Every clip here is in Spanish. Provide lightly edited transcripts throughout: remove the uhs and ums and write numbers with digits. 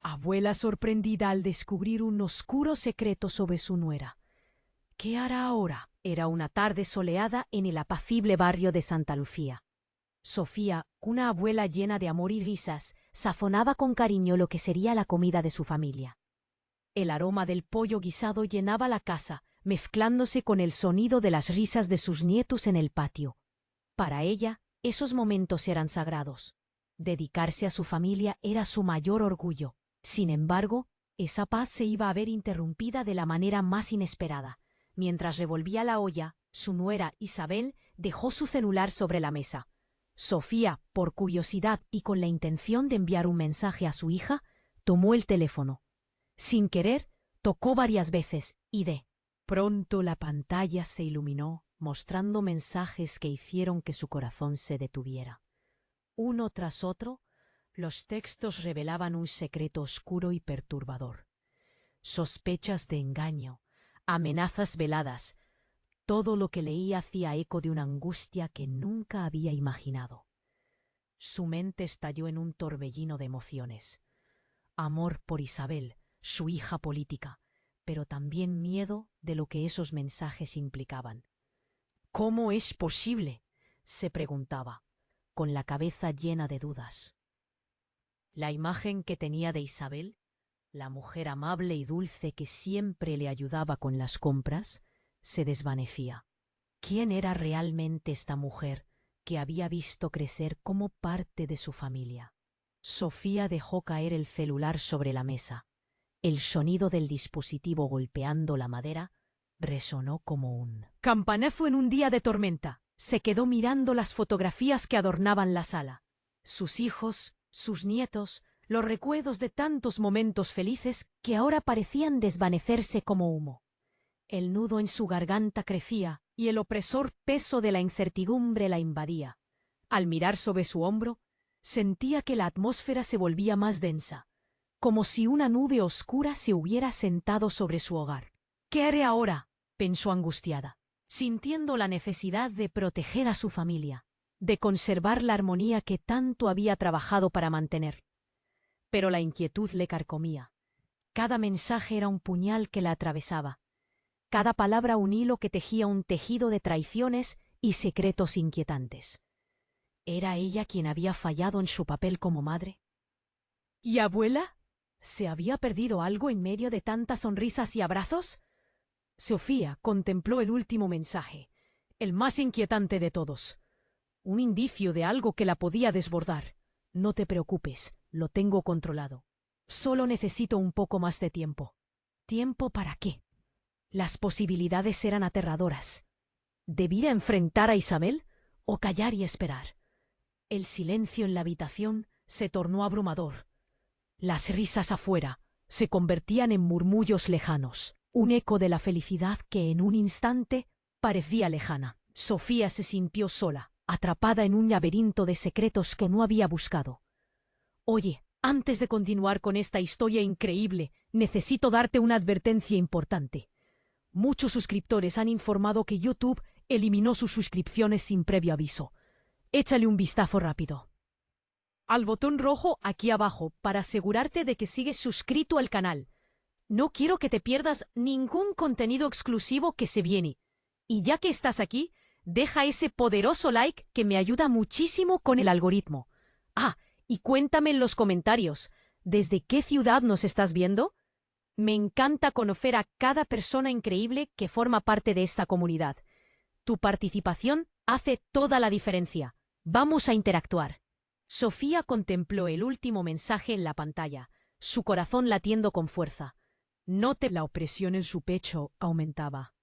Abuela sorprendida al descubrir un oscuro secreto sobre su nuera. ¿Qué hará ahora? Era una tarde soleada en el apacible barrio de Santa Lucía. Sofía, una abuela llena de amor y risas, sazonaba con cariño lo que sería la comida de su familia. El aroma del pollo guisado llenaba la casa, mezclándose con el sonido de las risas de sus nietos en el patio. Para ella, esos momentos eran sagrados. Dedicarse a su familia era su mayor orgullo. Sin embargo, esa paz se iba a ver interrumpida de la manera más inesperada. Mientras revolvía la olla, su nuera, Isabel, dejó su celular sobre la mesa. Sofía, por curiosidad y con la intención de enviar un mensaje a su hija, tomó el teléfono. Sin querer, tocó varias veces y de pronto la pantalla se iluminó, mostrando mensajes que hicieron que su corazón se detuviera. Uno tras otro, los textos revelaban un secreto oscuro y perturbador. Sospechas de engaño, amenazas veladas, todo lo que leía hacía eco de una angustia que nunca había imaginado. Su mente estalló en un torbellino de emociones. Amor por Isabel, su hija política, pero también miedo de lo que esos mensajes implicaban. ¿Cómo es posible?, se preguntaba, con la cabeza llena de dudas. La imagen que tenía de Isabel, la mujer amable y dulce que siempre le ayudaba con las compras, se desvanecía. ¿Quién era realmente esta mujer que había visto crecer como parte de su familia? Sofía dejó caer el celular sobre la mesa. El sonido del dispositivo golpeando la madera resonó como un campanazo en un día de tormenta. Se quedó mirando las fotografías que adornaban la sala. Sus hijos, sus nietos, los recuerdos de tantos momentos felices que ahora parecían desvanecerse como humo. El nudo en su garganta crecía y el opresor peso de la incertidumbre la invadía. Al mirar sobre su hombro, sentía que la atmósfera se volvía más densa, como si una nube oscura se hubiera sentado sobre su hogar. ¿Qué haré ahora?, pensó angustiada, sintiendo la necesidad de proteger a su familia, de conservar la armonía que tanto había trabajado para mantener. Pero la inquietud le carcomía. Cada mensaje era un puñal que la atravesaba, cada palabra un hilo que tejía un tejido de traiciones y secretos inquietantes. ¿Era ella quien había fallado en su papel como madre? ¿Y abuela? ¿Se había perdido algo en medio de tantas sonrisas y abrazos? Sofía contempló el último mensaje, el más inquietante de todos. Un indicio de algo que la podía desbordar. No te preocupes, lo tengo controlado. Solo necesito un poco más de tiempo. ¿Tiempo para qué? Las posibilidades eran aterradoras. ¿Debía enfrentar a Isabel o callar y esperar? El silencio en la habitación se tornó abrumador. Las risas afuera se convertían en murmullos lejanos, un eco de la felicidad que en un instante parecía lejana. Sofía se sintió sola, atrapada en un laberinto de secretos que no había buscado. Oye, antes de continuar con esta historia increíble, necesito darte una advertencia importante. Muchos suscriptores han informado que YouTube eliminó sus suscripciones sin previo aviso. Échale un vistazo rápido al botón rojo aquí abajo para asegurarte de que sigues suscrito al canal. No quiero que te pierdas ningún contenido exclusivo que se viene. Y ya que estás aquí, deja ese poderoso like que me ayuda muchísimo con el algoritmo. Ah, y cuéntame en los comentarios, ¿desde qué ciudad nos estás viendo? Me encanta conocer a cada persona increíble que forma parte de esta comunidad. Tu participación hace toda la diferencia. Vamos a interactuar. Sofía contempló el último mensaje en la pantalla, su corazón latiendo con fuerza. Note la opresión en su pecho aumentaba.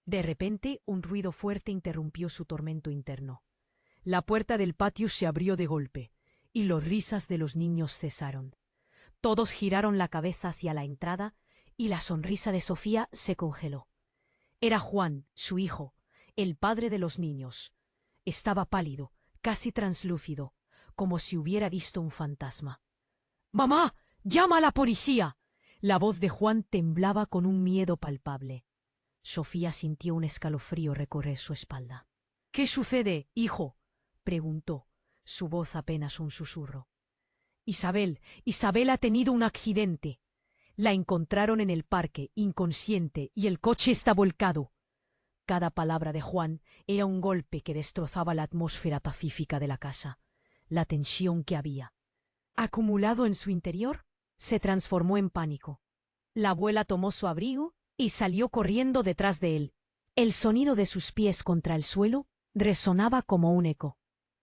De repente, un ruido fuerte interrumpió su tormento interno. La puerta del patio se abrió de golpe, y las risas de los niños cesaron. Todos giraron la cabeza hacia la entrada, y la sonrisa de Sofía se congeló. Era Juan, su hijo, el padre de los niños. Estaba pálido, casi translúcido, como si hubiera visto un fantasma. «¡Mamá! ¡Llama a la policía!». La voz de Juan temblaba con un miedo palpable. Sofía sintió un escalofrío recorrer su espalda. «¿Qué sucede, hijo?», preguntó, su voz apenas un susurro. Isabel, Isabel ha tenido un accidente. La encontraron en el parque, inconsciente, y el coche está volcado. Cada palabra de Juan era un golpe que destrozaba la atmósfera pacífica de la casa. La tensión que había acumulado en su interior se transformó en pánico. La abuela tomó su abrigo y salió corriendo detrás de él. El sonido de sus pies contra el suelo resonaba como un eco.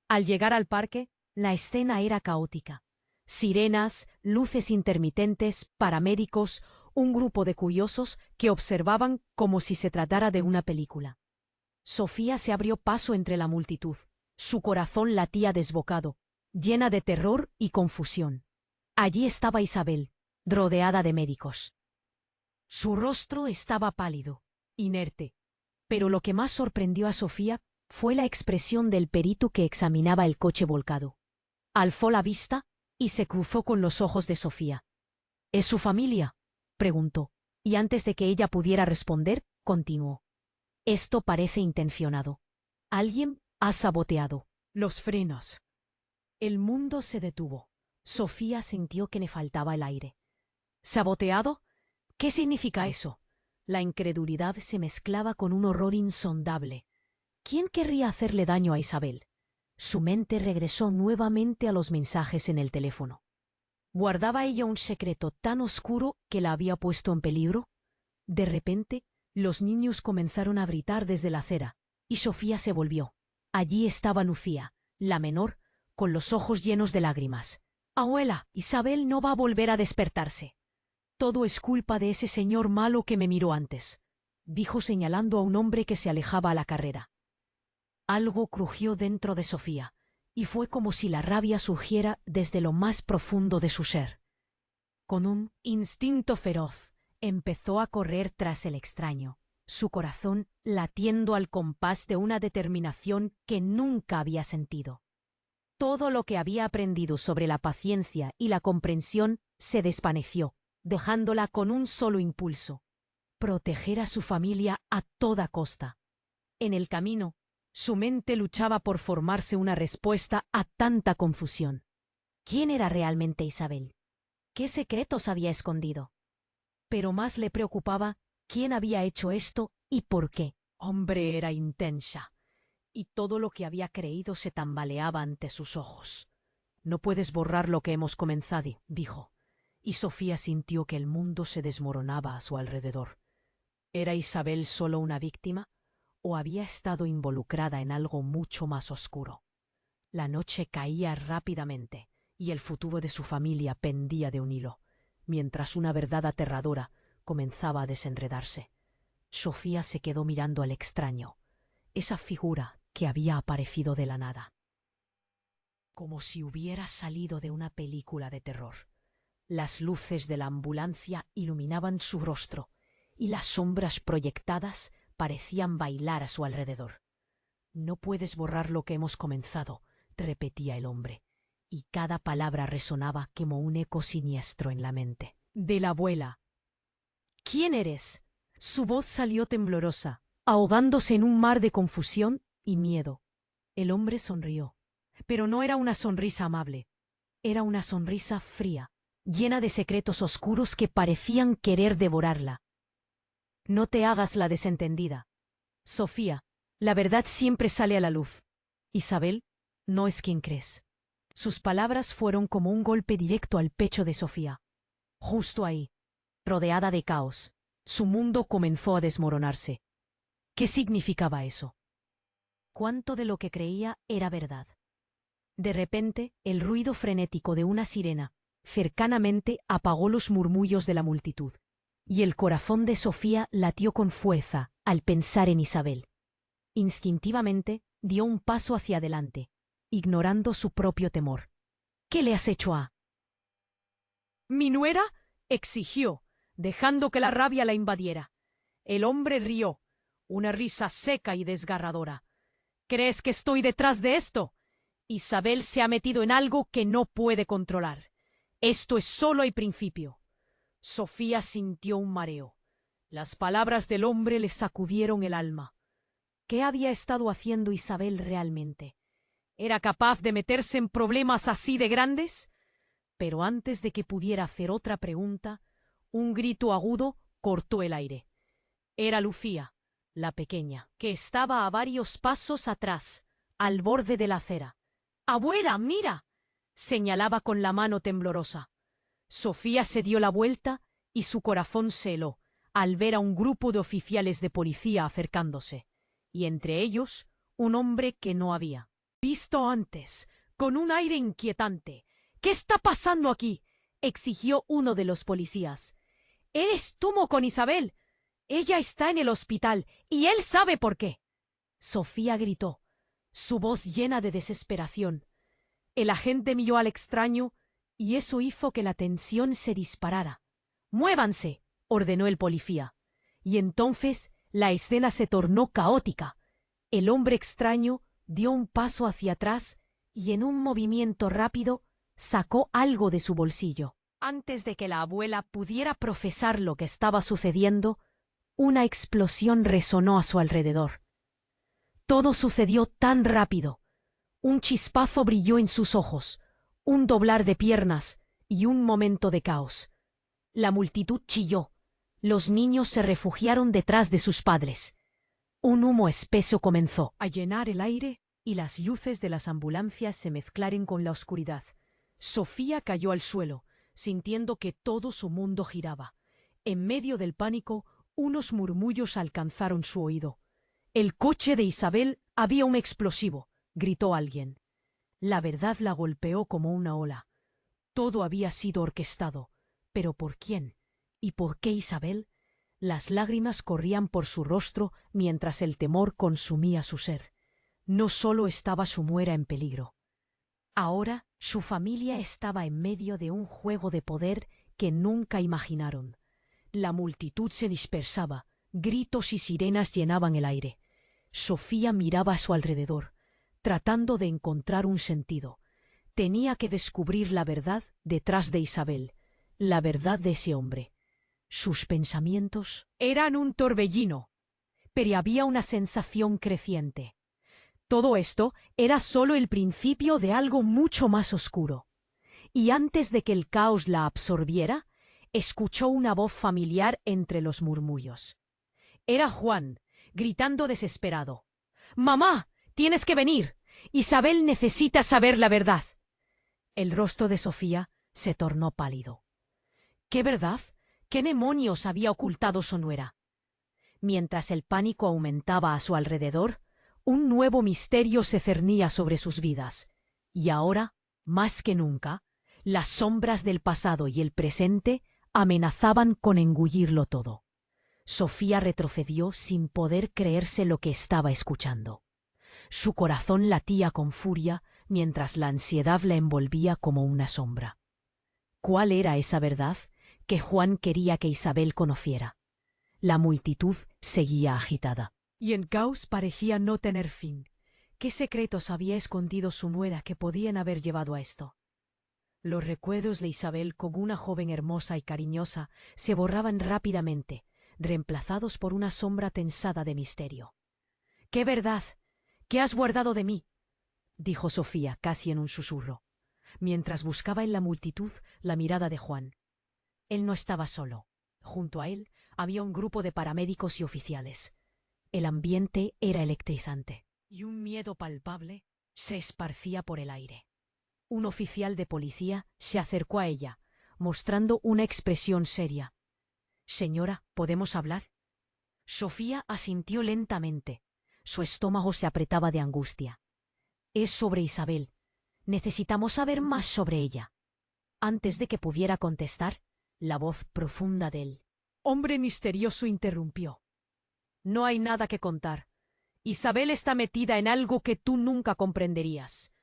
Al llegar al parque, la escena era caótica. Sirenas, luces intermitentes, paramédicos, un grupo de curiosos que observaban como si se tratara de una película. Sofía se abrió paso entre la multitud. Su corazón latía desbocado, llena de terror y confusión. Allí estaba Isabel, rodeada de médicos. Su rostro estaba pálido, inerte, pero lo que más sorprendió a Sofía fue la expresión del perito que examinaba el coche volcado. Alzó la vista y se cruzó con los ojos de Sofía. ¿Es su familia?, preguntó, y antes de que ella pudiera responder, continuó. Esto parece intencionado. Alguien ha saboteado los frenos. El mundo se detuvo. Sofía sintió que le faltaba el aire. ¿Saboteado? ¿Qué significa eso? La incredulidad se mezclaba con un horror insondable. ¿Quién querría hacerle daño a Isabel? Su mente regresó nuevamente a los mensajes en el teléfono. ¿Guardaba ella un secreto tan oscuro que la había puesto en peligro? De repente, los niños comenzaron a gritar desde la acera, y Sofía se volvió. Allí estaba Lucía, la menor, con los ojos llenos de lágrimas. «Abuela, Isabel no va a volver a despertarse. Todo es culpa de ese señor malo que me miró antes», dijo señalando a un hombre que se alejaba a la carrera. Algo crujió dentro de Sofía, y fue como si la rabia surgiera desde lo más profundo de su ser. Con un instinto feroz, empezó a correr tras el extraño, su corazón latiendo al compás de una determinación que nunca había sentido. Todo lo que había aprendido sobre la paciencia y la comprensión se desvaneció, dejándola con un solo impulso: proteger a su familia a toda costa. En el camino, su mente luchaba por formarse una respuesta a tanta confusión. ¿Quién era realmente Isabel? ¿Qué secretos había escondido? Pero más le preocupaba quién había hecho esto y por qué. Hombre, era intensa, y todo lo que había creído se tambaleaba ante sus ojos. «No puedes borrar lo que hemos comenzado», dijo, y Sofía sintió que el mundo se desmoronaba a su alrededor. ¿Era Isabel solo una víctima, o había estado involucrada en algo mucho más oscuro? La noche caía rápidamente, y el futuro de su familia pendía de un hilo, mientras una verdad aterradora comenzaba a desenredarse. Sofía se quedó mirando al extraño, esa figura que había aparecido de la nada, como si hubiera salido de una película de terror. Las luces de la ambulancia iluminaban su rostro, y las sombras proyectadas parecían bailar a su alrededor. «No puedes borrar lo que hemos comenzado», repetía el hombre, y cada palabra resonaba como un eco siniestro en la mente de la abuela. «¿Quién eres?». Su voz salió temblorosa, ahogándose en un mar de confusión y miedo. El hombre sonrió, pero no era una sonrisa amable. Era una sonrisa fría, llena de secretos oscuros que parecían querer devorarla. «No te hagas la desentendida, Sofía. La verdad siempre sale a la luz. Isabel no es quien crees». Sus palabras fueron como un golpe directo al pecho de Sofía. Justo ahí, rodeada de caos, su mundo comenzó a desmoronarse. ¿Qué significaba eso? ¿Cuánto de lo que creía era verdad? De repente, el ruido frenético de una sirena cercanamente apagó los murmullos de la multitud, y el corazón de Sofía latió con fuerza al pensar en Isabel. Instintivamente dio un paso hacia adelante, ignorando su propio temor. «¿Qué le has hecho a mi nuera?», exigió, dejando que la rabia la invadiera. El hombre rió, una risa seca y desgarradora. «¿Crees que estoy detrás de esto? Isabel se ha metido en algo que no puede controlar. Esto es solo el principio». Sofía sintió un mareo. Las palabras del hombre le sacudieron el alma. ¿Qué había estado haciendo Isabel realmente? ¿Era capaz de meterse en problemas así de grandes? Pero antes de que pudiera hacer otra pregunta, un grito agudo cortó el aire. Era Lucía, la pequeña, que estaba a varios pasos atrás, al borde de la acera. ¡Abuela, mira!, señalaba con la mano temblorosa. Sofía se dio la vuelta y su corazón se heló al ver a un grupo de oficiales de policía acercándose, y entre ellos un hombre que no había visto antes, con un aire inquietante. «¿Qué está pasando aquí?», exigió uno de los policías. «¿Eres tú con Isabel? Ella está en el hospital y él sabe por qué». Sofía gritó, su voz llena de desesperación. El agente miró al extraño y eso hizo que la tensión se disparara. «¡Muévanse!», ordenó el policía. Y entonces la escena se tornó caótica. El hombre extraño dio un paso hacia atrás y en un movimiento rápido sacó algo de su bolsillo. Antes de que la abuela pudiera profesar lo que estaba sucediendo, una explosión resonó a su alrededor. Todo sucedió tan rápido. Un chispazo brilló en sus ojos, un doblar de piernas y un momento de caos. La multitud chilló. Los niños se refugiaron detrás de sus padres. Un humo espeso comenzó a llenar el aire y las luces de las ambulancias se mezclaron con la oscuridad. Sofía cayó al suelo, sintiendo que todo su mundo giraba. En medio del pánico, unos murmullos alcanzaron su oído. «El coche de Isabel había un explosivo», gritó alguien. La verdad la golpeó como una ola. Todo había sido orquestado. ¿Pero por quién? ¿Y por qué Isabel? Las lágrimas corrían por su rostro mientras el temor consumía su ser. No solo estaba su nuera en peligro. Ahora su familia estaba en medio de un juego de poder que nunca imaginaron. La multitud se dispersaba, gritos y sirenas llenaban el aire. Sofía miraba a su alrededor, tratando de encontrar un sentido. Tenía que descubrir la verdad detrás de Isabel, la verdad de ese hombre. Sus pensamientos eran un torbellino, pero había una sensación creciente. Todo esto era solo el principio de algo mucho más oscuro. Y antes de que el caos la absorbiera, escuchó una voz familiar entre los murmullos. Era Juan, gritando desesperado. «¡Mamá! ¡Tienes que venir! Isabel necesita saber la verdad». El rostro de Sofía se tornó pálido. ¿Qué verdad? ¿Qué demonios había ocultado su nuera? Mientras el pánico aumentaba a su alrededor, un nuevo misterio se cernía sobre sus vidas. Y ahora, más que nunca, las sombras del pasado y el presente amenazaban con engullirlo todo. Sofía retrocedió sin poder creerse lo que estaba escuchando. Su corazón latía con furia mientras la ansiedad la envolvía como una sombra. ¿Cuál era esa verdad que Juan quería que Isabel conociera? La multitud seguía agitada. Y el caos parecía no tener fin. ¿Qué secretos había escondido su nuera que podían haber llevado a esto? Los recuerdos de Isabel como una joven hermosa y cariñosa se borraban rápidamente, reemplazados por una sombra tensada de misterio. «¿Qué verdad? ¿Qué has guardado de mí?», dijo Sofía casi en un susurro, mientras buscaba en la multitud la mirada de Juan. Él no estaba solo. Junto a él había un grupo de paramédicos y oficiales. El ambiente era electrizante, y un miedo palpable se esparcía por el aire. Un oficial de policía se acercó a ella, mostrando una expresión seria. «Señora, ¿podemos hablar?». Sofía asintió lentamente. Su estómago se apretaba de angustia. «Es sobre Isabel. Necesitamos saber más sobre ella». Antes de que pudiera contestar, la voz profunda del hombre misterioso interrumpió. «No hay nada que contar. Isabel está metida en algo que tú nunca comprenderías».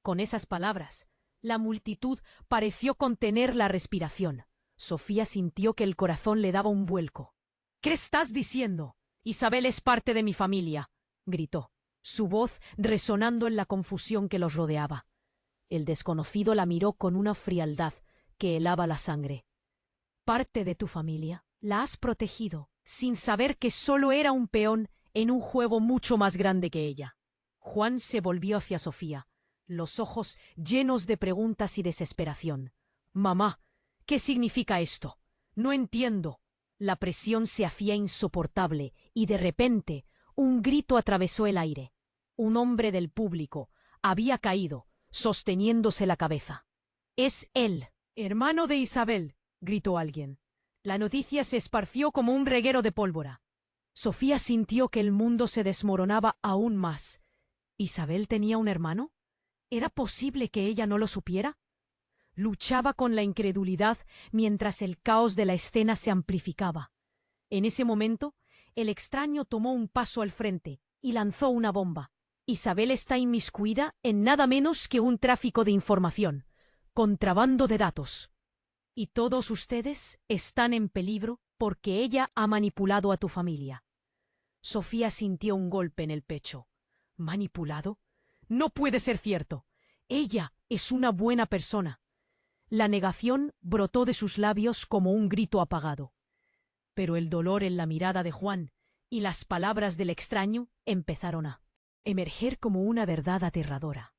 Con esas palabras, la multitud pareció contener la respiración. Sofía sintió que el corazón le daba un vuelco. «¿Qué estás diciendo? Isabel es parte de mi familia», gritó, su voz resonando en la confusión que los rodeaba. El desconocido la miró con una frialdad que helaba la sangre. «¿Parte de tu familia? La has protegido, sin saber que solo era un peón en un juego mucho más grande que ella». Juan se volvió hacia Sofía, los ojos llenos de preguntas y desesperación. Mamá, ¿qué significa esto? No entiendo. La presión se hacía insoportable y de repente un grito atravesó el aire. Un hombre del público había caído, sosteniéndose la cabeza. «Es él, hermano de Isabel», gritó alguien. La noticia se esparció como un reguero de pólvora. Sofía sintió que el mundo se desmoronaba aún más. ¿Isabel tenía un hermano? ¿Era posible que ella no lo supiera? Luchaba con la incredulidad mientras el caos de la escena se amplificaba. En ese momento, el extraño tomó un paso al frente y lanzó una bomba. Isabel está inmiscuida en nada menos que un tráfico de información, contrabando de datos. Y todos ustedes están en peligro porque ella ha manipulado a tu familia. Sofía sintió un golpe en el pecho. ¿Manipulado? No puede ser cierto. Ella es una buena persona. La negación brotó de sus labios como un grito apagado. Pero el dolor en la mirada de Juan y las palabras del extraño empezaron a emerger como una verdad aterradora.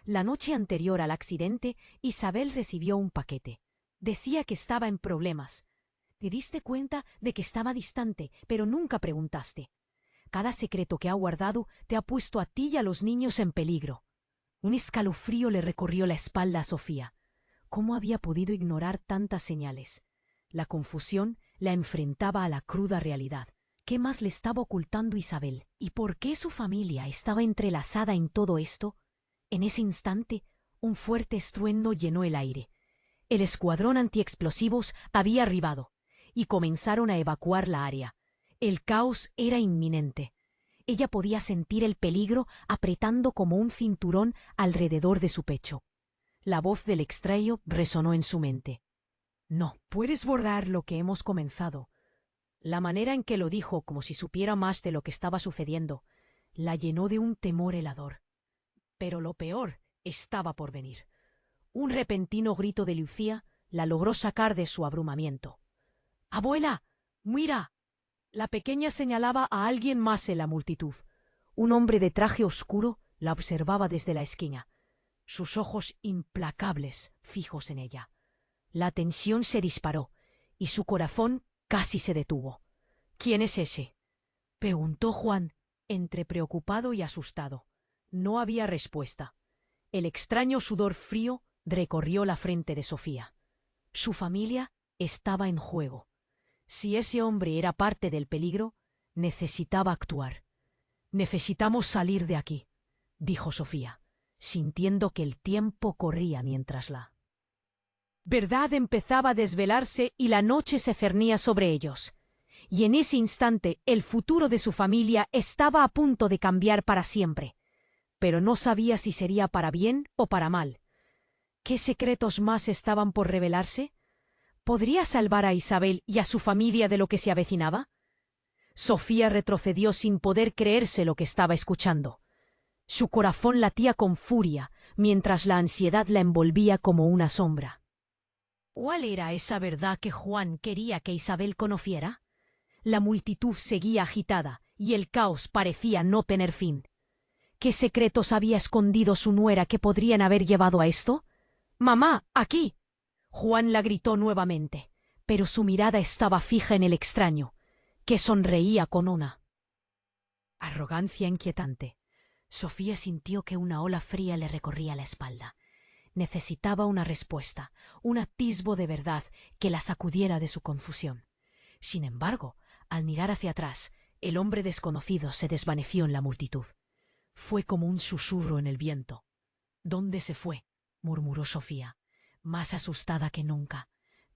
La noche anterior al accidente, Isabel recibió un paquete. Decía que estaba en problemas. Te diste cuenta de que estaba distante, pero nunca preguntaste. Cada secreto que ha guardado te ha puesto a ti y a los niños en peligro. Un escalofrío le recorrió la espalda a Sofía. ¿Cómo había podido ignorar tantas señales? La confusión la enfrentaba a la cruda realidad. ¿Qué más le estaba ocultando Isabel? ¿Y por qué su familia estaba entrelazada en todo esto? En ese instante, un fuerte estruendo llenó el aire. El escuadrón antiexplosivos había arribado y comenzaron a evacuar la área. El caos era inminente. Ella podía sentir el peligro apretando como un cinturón alrededor de su pecho. La voz del extraño resonó en su mente. «No, puedes borrar lo que hemos comenzado». La manera en que lo dijo, como si supiera más de lo que estaba sucediendo, la llenó de un temor helador. Pero lo peor estaba por venir. Un repentino grito de Lucía la logró sacar de su abrumamiento. «¡Abuela! ¡Mira!». La pequeña señalaba a alguien más en la multitud. Un hombre de traje oscuro la observaba desde la esquina, sus ojos implacables fijos en ella. La tensión se disparó y su corazón casi se detuvo. «¿Quién es ese?», preguntó Juan, entre preocupado y asustado. No había respuesta. El extraño sudor frío recorrió la frente de Sofía. Su familia estaba en juego. Si ese hombre era parte del peligro, necesitaba actuar. «Necesitamos salir de aquí», dijo Sofía, sintiendo que el tiempo corría mientras la verdad empezaba a desvelarse y la noche se cernía sobre ellos. Y en ese instante el futuro de su familia estaba a punto de cambiar para siempre. Pero no sabía si sería para bien o para mal. ¿Qué secretos más estaban por revelarse? ¿Podría salvar a Isabel y a su familia de lo que se avecinaba? Sofía retrocedió sin poder creerse lo que estaba escuchando. Su corazón latía con furia, mientras la ansiedad la envolvía como una sombra. ¿Cuál era esa verdad que Juan quería que Isabel conociera? La multitud seguía agitada y el caos parecía no tener fin. ¿Qué secretos había escondido su nuera que podrían haber llevado a esto? «¡Mamá, aquí!». Juan la gritó nuevamente, pero su mirada estaba fija en el extraño, que sonreía con una arrogancia inquietante. Sofía sintió que una ola fría le recorría la espalda. Necesitaba una respuesta, un atisbo de verdad que la sacudiera de su confusión. Sin embargo, al mirar hacia atrás, el hombre desconocido se desvaneció en la multitud. Fue como un susurro en el viento. «¿Dónde se fue?», murmuró Sofía, más asustada que nunca.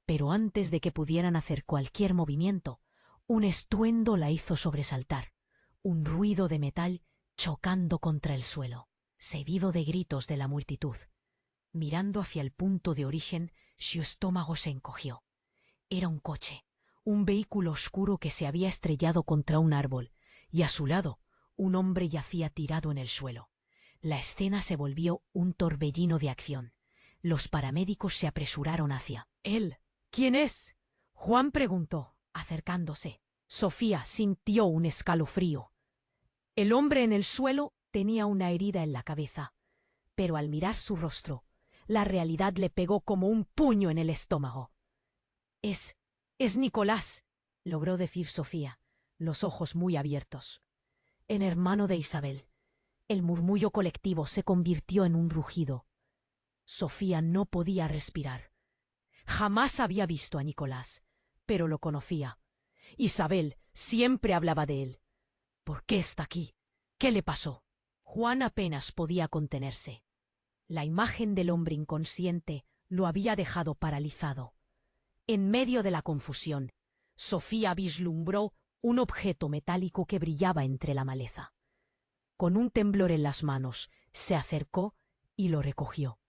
Pero antes de que pudieran hacer cualquier movimiento, un estruendo la hizo sobresaltar. Un ruido de metal chocando contra el suelo, seguido de gritos de la multitud. Mirando hacia el punto de origen, su estómago se encogió. Era un coche, un vehículo oscuro que se había estrellado contra un árbol, y a su lado un hombre yacía tirado en el suelo. La escena se volvió un torbellino de acción. Los paramédicos se apresuraron hacia él. «¿Quién es?», Juan preguntó, acercándose. Sofía sintió un escalofrío. El hombre en el suelo tenía una herida en la cabeza, pero al mirar su rostro, la realidad le pegó como un puño en el estómago. Es Nicolás, logró decir Sofía, los ojos muy abiertos. El hermano de Isabel. El murmullo colectivo se convirtió en un rugido. Sofía no podía respirar. Jamás había visto a Nicolás, pero lo conocía. Isabel siempre hablaba de él. ¿Por qué está aquí? ¿Qué le pasó? Juan apenas podía contenerse. La imagen del hombre inconsciente lo había dejado paralizado. En medio de la confusión, Sofía vislumbró un objeto metálico que brillaba entre la maleza. Con un temblor en las manos, se acercó y lo recogió.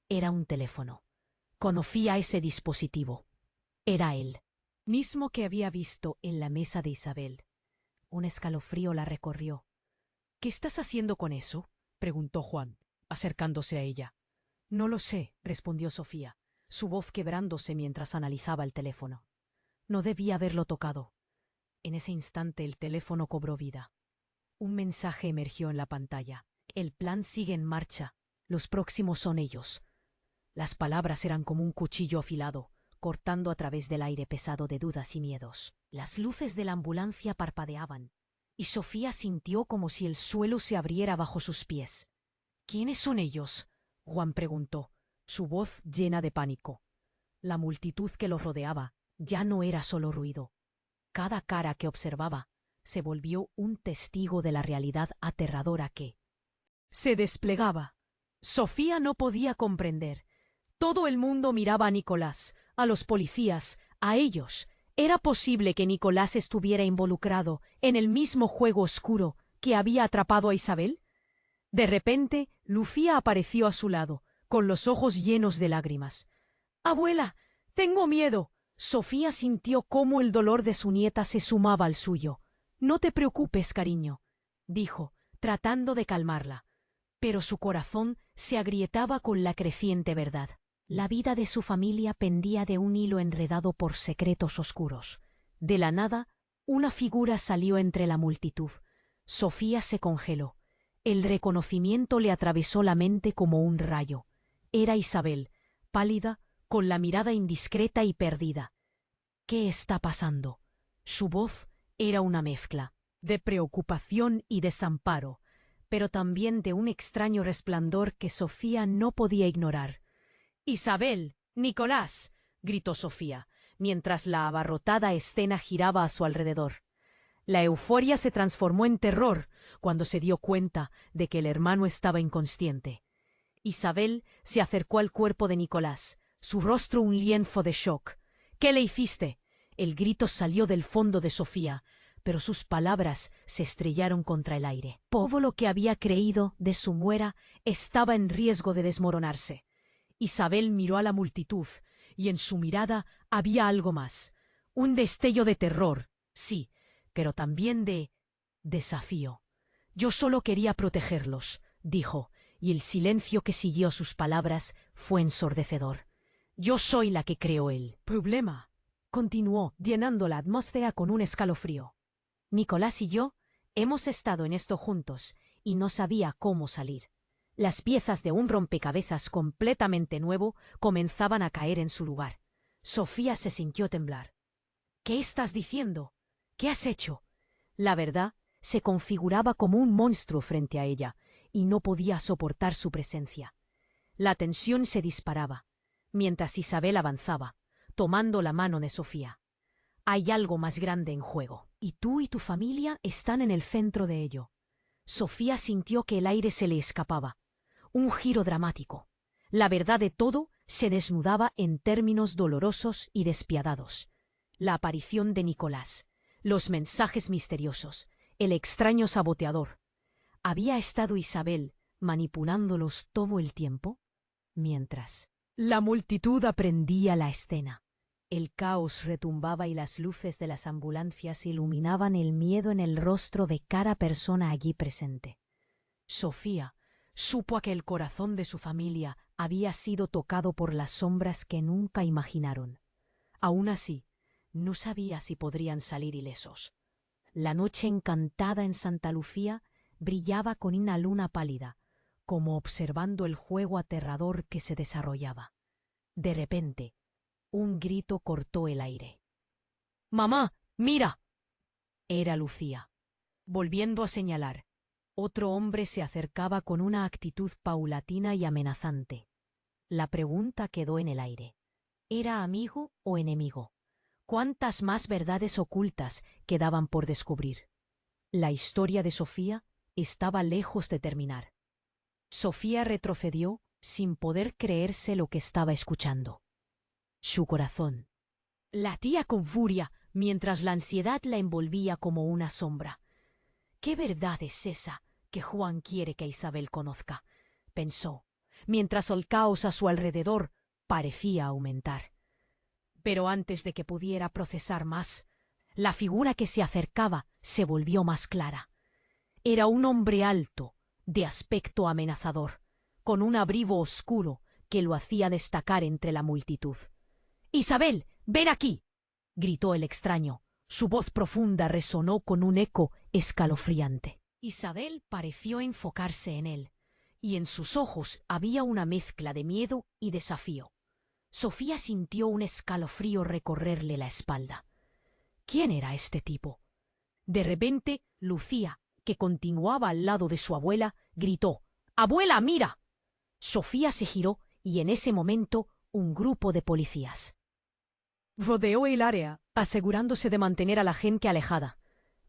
Era un teléfono. Conocía ese dispositivo. Era él, mismo que había visto en la mesa de Isabel. Un escalofrío la recorrió. ¿Qué estás haciendo con eso?, preguntó Juan, acercándose a ella. No lo sé, respondió Sofía, su voz quebrándose mientras analizaba el teléfono. No debía haberlo tocado. En ese instante el teléfono cobró vida. Un mensaje emergió en la pantalla. El plan sigue en marcha. Los próximos son ellos. Las palabras eran como un cuchillo afilado, cortando a través del aire pesado de dudas y miedos. Las luces de la ambulancia parpadeaban, y Sofía sintió como si el suelo se abriera bajo sus pies. ¿Quiénes son ellos?, Juan preguntó, su voz llena de pánico. La multitud que los rodeaba ya no era solo ruido. Cada cara que observaba se volvió un testigo de la realidad aterradora que se desplegaba. Sofía no podía comprender. Todo el mundo miraba a Nicolás, a los policías, a ellos. ¿Era posible que Nicolás estuviera involucrado en el mismo juego oscuro que había atrapado a Isabel? De repente, Lucía apareció a su lado, con los ojos llenos de lágrimas. «¡Abuela! ¡Tengo miedo!». Sofía sintió cómo el dolor de su nieta se sumaba al suyo. «No te preocupes, cariño», dijo, tratando de calmarla. Pero su corazón se agrietaba con la creciente verdad. La vida de su familia pendía de un hilo enredado por secretos oscuros. De la nada, una figura salió entre la multitud. Sofía se congeló. El reconocimiento le atravesó la mente como un rayo. Era Isabel, pálida, con la mirada indiscreta y perdida. ¿Qué está pasando? Su voz era una mezcla de preocupación y desamparo, pero también de un extraño resplandor que Sofía no podía ignorar. «¡Isabel! ¡Nicolás!», gritó Sofía, mientras la abarrotada escena giraba a su alrededor. La euforia se transformó en terror cuando se dio cuenta de que el hermano estaba inconsciente. Isabel se acercó al cuerpo de Nicolás, su rostro un lienzo de shock. «¿Qué le hiciste?». El grito salió del fondo de Sofía, pero sus palabras se estrellaron contra el aire. Todo lo que había creído de su muera estaba en riesgo de desmoronarse. Isabel miró a la multitud, y en su mirada había algo más. Un destello de terror, sí, pero también de desafío. «Yo solo quería protegerlos», dijo, y el silencio que siguió sus palabras fue ensordecedor. «Yo soy la que creó el problema», continuó, llenando la atmósfera con un escalofrío. «Nicolás y yo hemos estado en esto juntos y no sabía cómo salir». Las piezas de un rompecabezas completamente nuevo comenzaban a caer en su lugar. Sofía se sintió temblar. «¿Qué estás diciendo? ¿Qué has hecho?». La verdad se configuraba como un monstruo frente a ella, y no podía soportar su presencia. La tensión se disparaba, mientras Isabel avanzaba, tomando la mano de Sofía. «Hay algo más grande en juego, y tú y tu familia están en el centro de ello». Sofía sintió que el aire se le escapaba. Un giro dramático. La verdad de todo se desnudaba en términos dolorosos y despiadados. La aparición de Nicolás, los mensajes misteriosos, el extraño saboteador. ¿Había estado Isabel manipulándolos todo el tiempo? Mientras la multitud aprendía la escena. El caos retumbaba y las luces de las ambulancias iluminaban el miedo en el rostro de cada persona allí presente. Sofía supo que el corazón de su familia había sido tocado por las sombras que nunca imaginaron. Aún así, no sabía si podrían salir ilesos. La noche encantada en Santa Lucía brillaba con una luna pálida, como observando el juego aterrador que se desarrollaba. De repente, un grito cortó el aire. ¡Mamá, mira! Era Lucía. Volviendo a señalar, otro hombre se acercaba con una actitud paulatina y amenazante. La pregunta quedó en el aire. ¿Era amigo o enemigo? ¿Cuántas más verdades ocultas quedaban por descubrir? La historia de Sofía estaba lejos de terminar. Sofía retrocedió sin poder creerse lo que estaba escuchando. Su corazón latía con furia mientras la ansiedad la envolvía como una sombra. ¿Qué verdad es esa que Juan quiere que Isabel conozca?, pensó, mientras el caos a su alrededor parecía aumentar. Pero antes de que pudiera procesar más, la figura que se acercaba se volvió más clara. Era un hombre alto, de aspecto amenazador, con un abrigo oscuro que lo hacía destacar entre la multitud. «¡Isabel, ven aquí!», gritó el extraño. Su voz profunda resonó con un eco escalofriante. Isabel pareció enfocarse en él, y en sus ojos había una mezcla de miedo y desafío. Sofía sintió un escalofrío recorrerle la espalda. ¿Quién era este tipo? De repente, Lucía, que continuaba al lado de su abuela, gritó: «¡Abuela, mira!». Sofía se giró y en ese momento un grupo de policías rodeó el área, asegurándose de mantener a la gente alejada.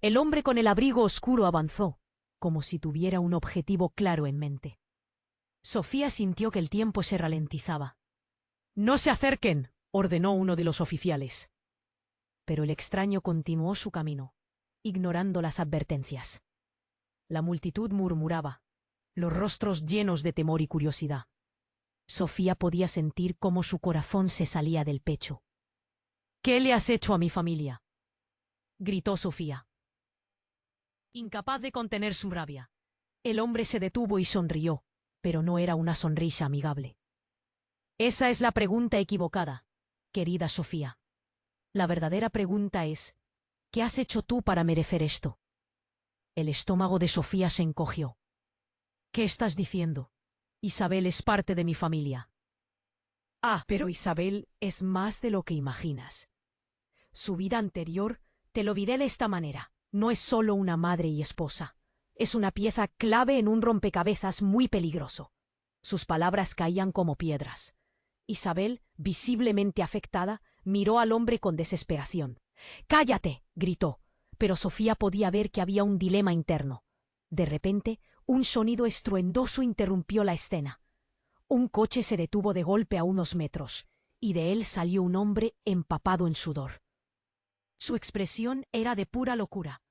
El hombre con el abrigo oscuro avanzó, como si tuviera un objetivo claro en mente. Sofía sintió que el tiempo se ralentizaba. «¡No se acerquen!», ordenó uno de los oficiales. Pero el extraño continuó su camino, ignorando las advertencias. La multitud murmuraba, los rostros llenos de temor y curiosidad. Sofía podía sentir cómo su corazón se salía del pecho. «¿Qué le has hecho a mi familia?», gritó Sofía, incapaz de contener su rabia. El hombre se detuvo y sonrió, pero no era una sonrisa amigable. «Esa es la pregunta equivocada, querida Sofía. La verdadera pregunta es, ¿qué has hecho tú para merecer esto?». El estómago de Sofía se encogió. «¿Qué estás diciendo? Isabel es parte de mi familia». «Ah, pero Isabel es más de lo que imaginas. Su vida anterior, te lo diré de esta manera, no es solo una madre y esposa. Es una pieza clave en un rompecabezas muy peligroso». Sus palabras caían como piedras. Isabel, visiblemente afectada, miró al hombre con desesperación. «¡Cállate!», gritó, pero Sofía podía ver que había un dilema interno. De repente, un sonido estruendoso interrumpió la escena. Un coche se detuvo de golpe a unos metros, y de él salió un hombre empapado en sudor. Su expresión era de pura locura.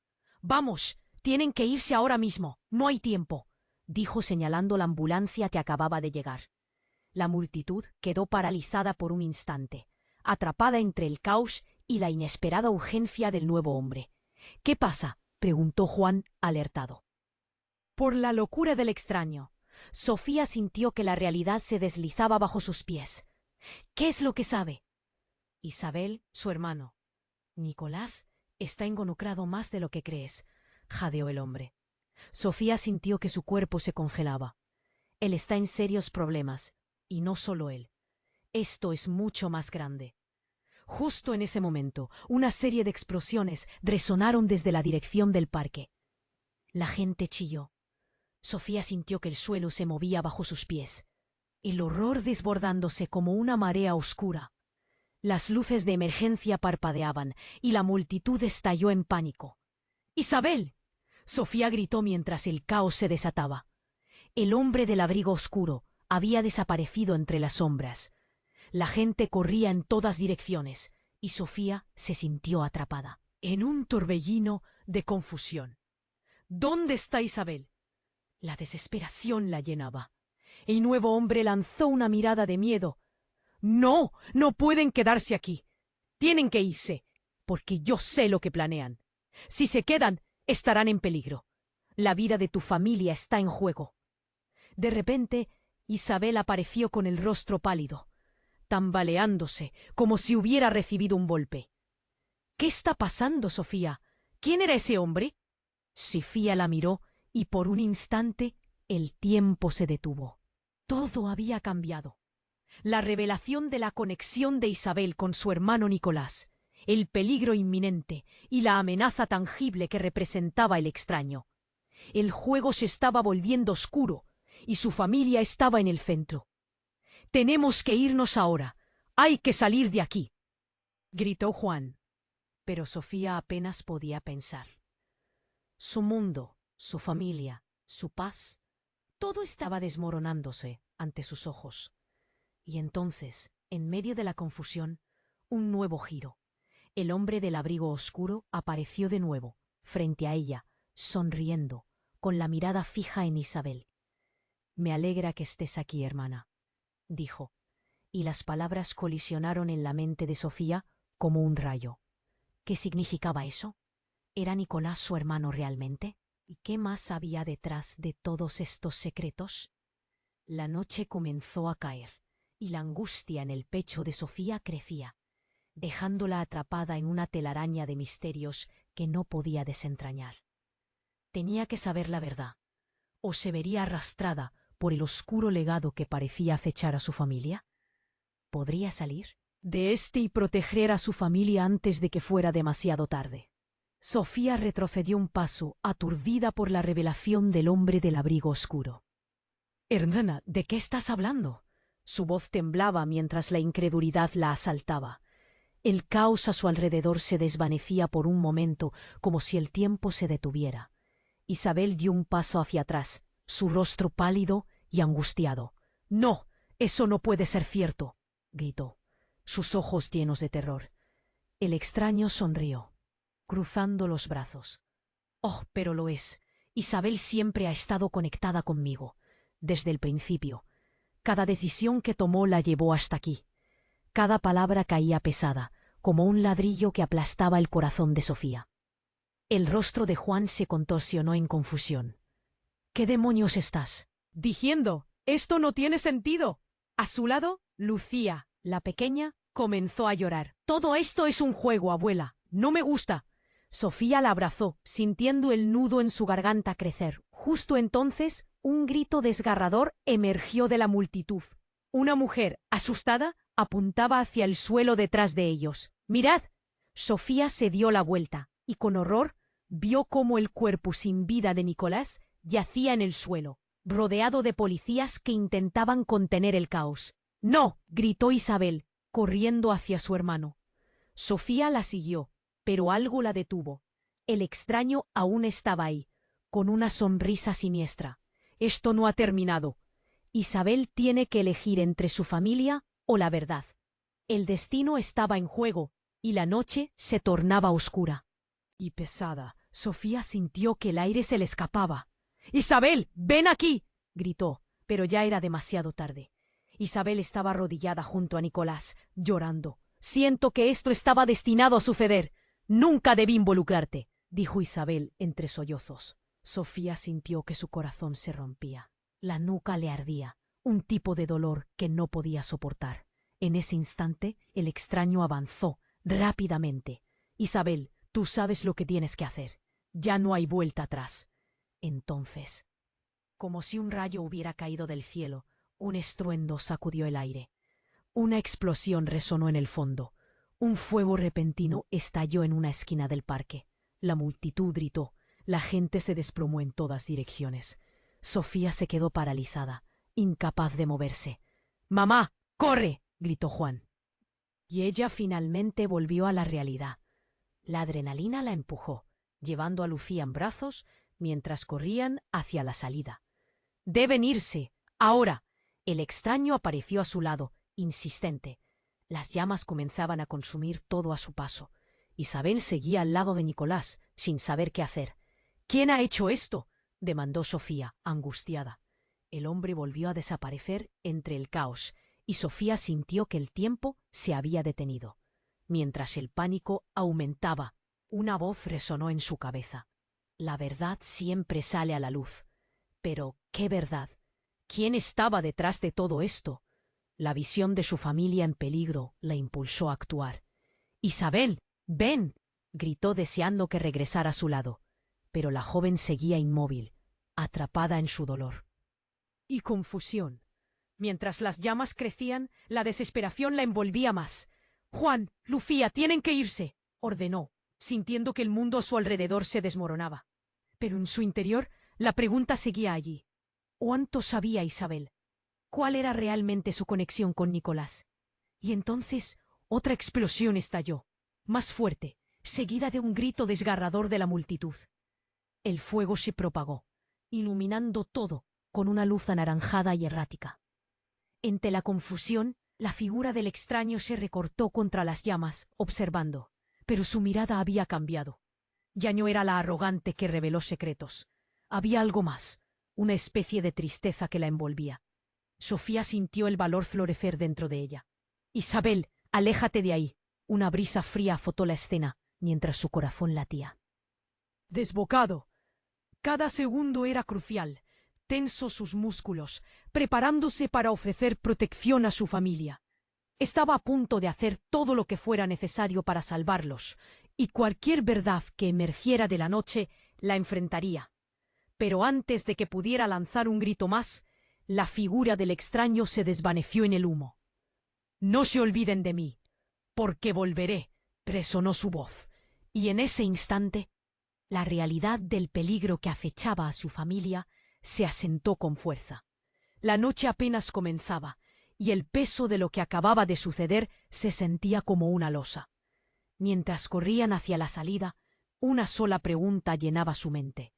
«¡Vamos! Tienen que irse ahora mismo. No hay tiempo», dijo señalando la ambulancia que acababa de llegar. La multitud quedó paralizada por un instante, atrapada entre el caos y la inesperada urgencia del nuevo hombre. «¿Qué pasa?», preguntó Juan, alertado. Por la locura del extraño, Sofía sintió que la realidad se deslizaba bajo sus pies. «¿Qué es lo que sabe?». «Isabel, su hermano. Nicolás está involucrado más de lo que crees», jadeó el hombre. Sofía sintió que su cuerpo se congelaba. «Él está en serios problemas, y no solo él. Esto es mucho más grande». Justo en ese momento, una serie de explosiones resonaron desde la dirección del parque. La gente chilló. Sofía sintió que el suelo se movía bajo sus pies, el horror desbordándose como una marea oscura. Las luces de emergencia parpadeaban y la multitud estalló en pánico. «¡Isabel!», Sofía gritó mientras el caos se desataba. El hombre del abrigo oscuro había desaparecido entre las sombras. La gente corría en todas direcciones y Sofía se sintió atrapada en un torbellino de confusión. «¿Dónde está Isabel?». La desesperación la llenaba. El nuevo hombre lanzó una mirada de miedo. «No, no pueden quedarse aquí. Tienen que irse, porque yo sé lo que planean. Si se quedan, estarán en peligro. La vida de tu familia está en juego». De repente, Isabel apareció con el rostro pálido, tambaleándose como si hubiera recibido un golpe. «¿Qué está pasando, Sofía? ¿Quién era ese hombre?». Sofía la miró y por un instante El tiempo se detuvo. Todo había cambiado. La revelación de la conexión de Isabel con su hermano Nicolás, el peligro inminente y la amenaza tangible que representaba el extraño. El juego se estaba volviendo oscuro y su familia estaba en el centro. «Tenemos que irnos ahora. Hay que salir de aquí», gritó Juan. Pero Sofía apenas podía pensar. Su mundo, su familia, su paz, todo estaba desmoronándose ante sus ojos. Y entonces, en medio de la confusión, un nuevo giro. El hombre del abrigo oscuro apareció de nuevo, frente a ella, sonriendo, con la mirada fija en Isabel. «Me alegra que estés aquí, hermana», dijo, y las palabras colisionaron en la mente de Sofía como un rayo. ¿Qué significaba eso? ¿Era Nicolás su hermano realmente? ¿Y qué más había detrás de todos estos secretos? La noche comenzó a caer, y la angustia en el pecho de Sofía crecía, dejándola atrapada en una telaraña de misterios que no podía desentrañar. Tenía que saber la verdad, o se vería arrastrada por el oscuro legado que parecía acechar a su familia. ¿Podría salir de este y proteger a su familia antes de que fuera demasiado tarde? Sofía retrocedió un paso, aturdida por la revelación del hombre del abrigo oscuro. «Hermana, ¿de qué estás hablando?». Su voz temblaba mientras la incredulidad la asaltaba. El caos a su alrededor se desvanecía por un momento, como si el tiempo se detuviera. Isabel dio un paso hacia atrás, su rostro pálido y angustiado. «No, eso no puede ser cierto», gritó, sus ojos llenos de terror. El extraño sonrió, cruzando los brazos. «Oh, pero lo es. Isabel siempre ha estado conectada conmigo, desde el principio. Cada decisión que tomó la llevó hasta aquí. Cada palabra caía pesada, como un ladrillo que aplastaba el corazón de Sofía». El rostro de Juan se contorsionó en confusión. «¿Qué demonios estás diciendo? Esto no tiene sentido». A su lado, Lucía, la pequeña, comenzó a llorar. «Todo esto es un juego, abuela. No me gusta». Sofía la abrazó, sintiendo el nudo en su garganta crecer. Justo entonces, un grito desgarrador emergió de la multitud. Una mujer, asustada, apuntaba hacia el suelo detrás de ellos. «¡Mirad!». Sofía se dio la vuelta y con horror vio cómo el cuerpo sin vida de Nicolás yacía en el suelo, rodeado de policías que intentaban contener el caos. «¡No!», gritó Isabel, corriendo hacia su hermano. Sofía la siguió, pero algo la detuvo. El extraño aún estaba ahí, con una sonrisa siniestra. «Esto no ha terminado. Isabel tiene que elegir entre su familia o la verdad». El destino estaba en juego, y la noche se tornaba oscura y pesada. Sofía sintió que el aire se le escapaba. «¡Isabel, ven aquí!», gritó, pero ya era demasiado tarde. Isabel estaba arrodillada junto a Nicolás, llorando. «Siento que esto estaba destinado a suceder. Nunca debí involucrarte», dijo Isabel entre sollozos. Sofía sintió que su corazón se rompía. La nuca le ardía, un tipo de dolor que no podía soportar. En ese instante, el extraño avanzó rápidamente. «Isabel, tú sabes lo que tienes que hacer. Ya no hay vuelta atrás». Entonces, como si un rayo hubiera caído del cielo, un estruendo sacudió el aire. Una explosión resonó en el fondo. Un fuego repentino estalló en una esquina del parque. La multitud gritó. La gente se desplomó en todas direcciones. Sofía se quedó paralizada, incapaz de moverse. «¡Mamá, corre!», gritó Juan. Y ella finalmente volvió a la realidad. La adrenalina la empujó, llevando a Lucía en brazos mientras corrían hacia la salida. «Deben irse, ahora». El extraño apareció a su lado, insistente. Las llamas comenzaban a consumir todo a su paso. Isabel seguía al lado de Nicolás, sin saber qué hacer. «¿Quién ha hecho esto?», demandó Sofía, angustiada. El hombre volvió a desaparecer entre el caos, y Sofía sintió que el tiempo se había detenido. Mientras el pánico aumentaba, una voz resonó en su cabeza. «La verdad siempre sale a la luz». Pero, ¿qué verdad? ¿Quién estaba detrás de todo esto? La visión de su familia en peligro la impulsó a actuar. «¡Isabel, ven!», gritó deseando que regresara a su lado. Pero la joven seguía inmóvil, atrapada en su dolor. y confusión. Mientras las llamas crecían, la desesperación la envolvía más. «Juan, Lucía, tienen que irse», ordenó, sintiendo que el mundo a su alrededor se desmoronaba. Pero en su interior, la pregunta seguía allí. ¿Cuánto sabía Isabel? ¿Cuál era realmente su conexión con Nicolás? Y entonces otra explosión estalló, más fuerte, seguida de un grito desgarrador de la multitud. El fuego se propagó, iluminando todo con una luz anaranjada y errática. Entre la confusión, la figura del extraño se recortó contra las llamas, observando, pero su mirada había cambiado. Ya no era la arrogante que reveló secretos. Había algo más, una especie de tristeza que la envolvía. Sofía sintió el valor florecer dentro de ella. «Isabel, aléjate de ahí». Una brisa fría azotó la escena, mientras su corazón latía. Desbocado. Cada segundo era crucial. Tenso sus músculos, preparándose para ofrecer protección a su familia. Estaba a punto de hacer todo lo que fuera necesario para salvarlos, y cualquier verdad que emergiera de la noche la enfrentaría. Pero antes de que pudiera lanzar un grito más, la figura del extraño se desvaneció en el humo. «No se olviden de mí, porque volveré», resonó su voz, y en ese instante, la realidad del peligro que acechaba a su familia se asentó con fuerza. La noche apenas comenzaba, y el peso de lo que acababa de suceder se sentía como una losa. Mientras corrían hacia la salida, una sola pregunta llenaba su mente.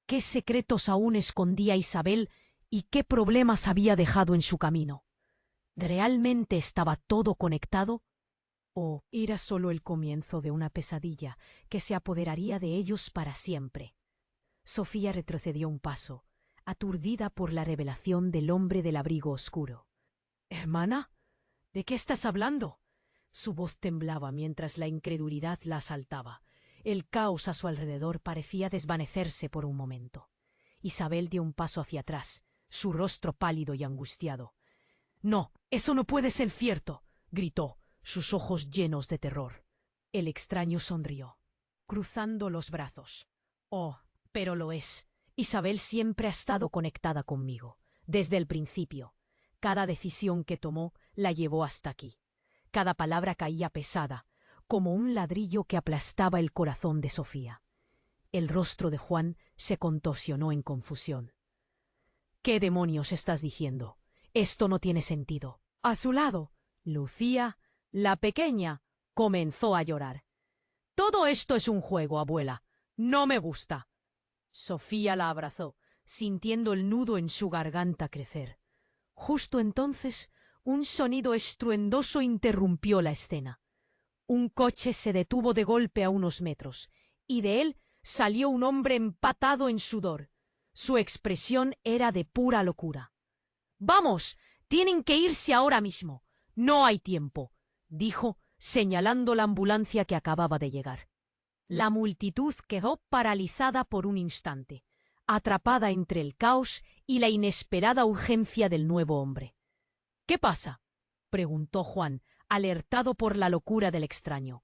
¿Qué secretos aún escondía Isabel y qué problemas había dejado en su camino? ¿Realmente estaba todo conectado? ¿O era solo el comienzo de una pesadilla que se apoderaría de ellos para siempre? Sofía retrocedió un paso, aturdida por la revelación del hombre del abrigo oscuro. «¿Hermana? ¿De qué estás hablando?» Su voz temblaba mientras la incredulidad la asaltaba. El caos a su alrededor parecía desvanecerse por un momento. Isabel dio un paso hacia atrás, su rostro pálido y angustiado. «No, eso no puede ser cierto», gritó, sus ojos llenos de terror. El extraño sonrió, cruzando los brazos. «Oh, pero lo es. Isabel siempre ha estado conectada conmigo, desde el principio. Cada decisión que tomó la llevó hasta aquí. Cada palabra caía pesada, como un ladrillo que aplastaba el corazón de Sofía». El rostro de Juan se contorsionó en confusión. «¿Qué demonios estás diciendo? Esto no tiene sentido». A su lado, Lucía, la pequeña, comenzó a llorar. «Todo esto es un juego, abuela. No me gusta». Sofía la abrazó, sintiendo el nudo en su garganta crecer. Justo entonces, un sonido estruendoso interrumpió la escena. Un coche se detuvo de golpe a unos metros, y de él salió un hombre empapado en sudor. Su expresión era de pura locura. «Vamos, tienen que irse ahora mismo. No hay tiempo», dijo, señalando la ambulancia que acababa de llegar. La multitud quedó paralizada por un instante, atrapada entre el caos y la inesperada urgencia del nuevo hombre. «¿Qué pasa?», preguntó Juan, alertado por la locura del extraño.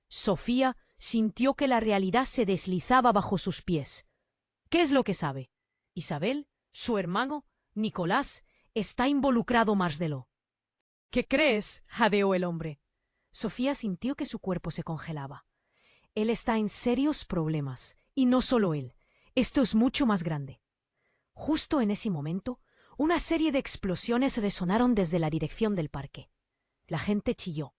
Sofía sintió que la realidad se deslizaba bajo sus pies. «¿Qué es lo que sabe? Isabel, su hermano, Nicolás, está involucrado más de lo». «¿Qué crees?», jadeó el hombre. Sofía sintió que su cuerpo se congelaba. Él está en serios problemas, y no solo él. Esto es mucho más grande. Justo en ese momento, una serie de explosiones resonaron desde la dirección del parque. La gente chilló.